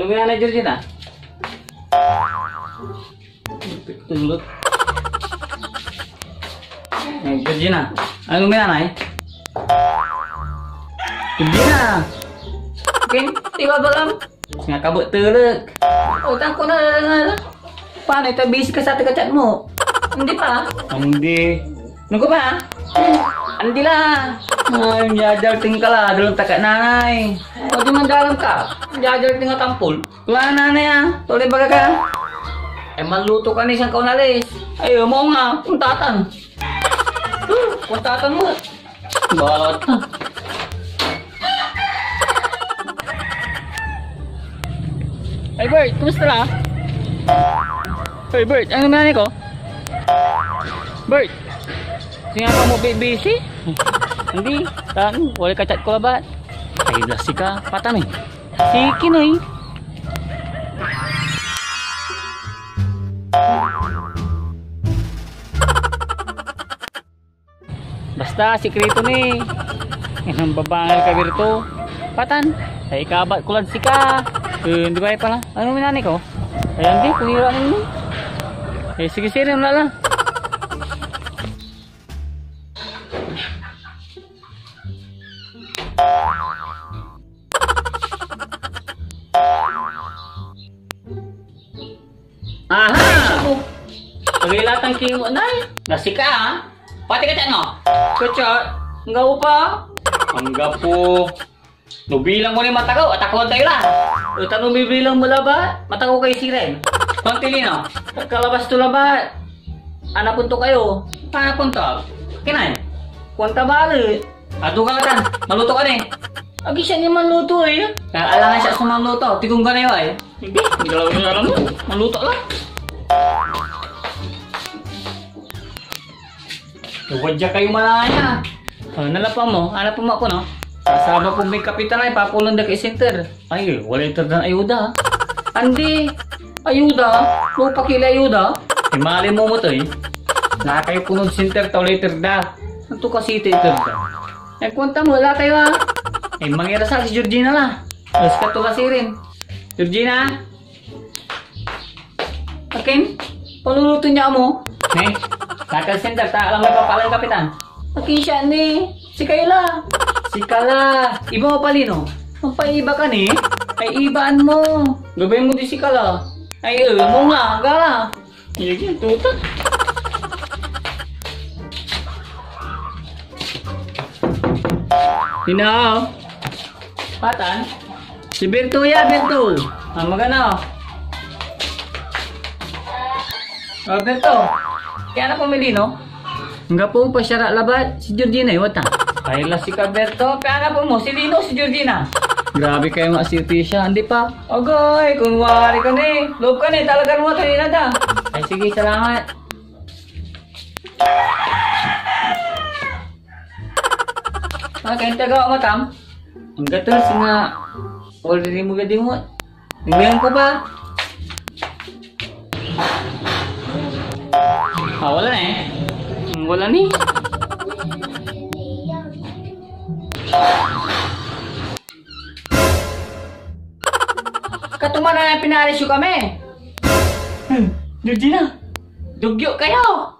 Ano ba na Georgina? Tulog. Georgina, ano ba na Georgina. Ken, tiba ba lang? Nga kabut tulog. Utang ko na. Paano ito? Busy ka sa taga-chat mo? Hindi pa? Hindi. Nunggu pa? Hindi lah. Ay, jajar-ting ka lah. Dalam takak nanay. O di man dalam ka. Jajar-ting ka tampul. Wala nanay ah. Tuloy baga ka. Maluto ka ni siyang kaunalis. Ay, mo nga. Puntatan. Puntatan mo. Balot na. Hey Bert, kumusta na? Hey Bert, ano naman ko? Bert, singa ka mo busy? Hindi, tan, wala ka chat ko ba? Ay, blasi ka, patan eh. Sige na eh. Basta, sikreto ni. Ang babangal ka Berto. Patan, ay kabat kulad si ka. Di ba pala? Ano minani ko? Ayan di, kunira ninyo. Sige sirin lala. Aha! Pagilatang kimo na. Nasika ha? Pati ka no? Kachat? Enggak pa? Enggak po. Nubilang mo ni matagaw at ako tayo lang. Utan nubilang mo ba? Matagaw kayo siren. Kontilino, kalabas to ba? Anak punto kayo. Paano punto? Kinay? Kunta bali. Ato ka tan, maluto ka ni. Agi siya ni maluto eh. Alangan siya sa maluto. Tigong ka na yun eh. Hindi, hindi ka lang alam mo. Maluto lang. Wadya kayo malanya. Nalapa mo, hanap mo ako no? Kasama po may kapitan ay papulong na kay center. Ay, wala ito na ayuda. Andi, ayuda? Mo pakila ayuda? Imali mo mo to eh. Na kayo punong center to later da. Ito kasi ito da. Eh, kwanta mo, wala kayo ha. Eh, mangira sa si Georgina la. Mas ka to kasi rin. Georgina? Akin? Paluluto niya mo? Ne? Nakal center, ta alam may papalang kapitan. Akin siya ni. Si Kayla. Si Kala, iba mo palino. Ang paiba ka ni, ay ibaan mo. Gabay mo di si Kala. Ay, mo nga, gala. Hindi, tuta. Tinaw. Patan. Si Berto ya, Berto. Magana. Berto. Kaya na pumili, no? Enggak po pa syara labat si Georgina iwata. Kailan si Caberto, kaya po mo si Lino si Georgina. Grabe kayo nga si Tisha, hindi pa. Agay, kunwari ka ni. Loob ka ni, talagang mo ito inada. Ay sige, salamat. Kayong taga mo tam. Ang gatos nga. Already mo gadi mo. Ngayon ko ba? Wala na eh. Wala ni. Katuman na pinalis yung kami. Georgina, dugyo kayo.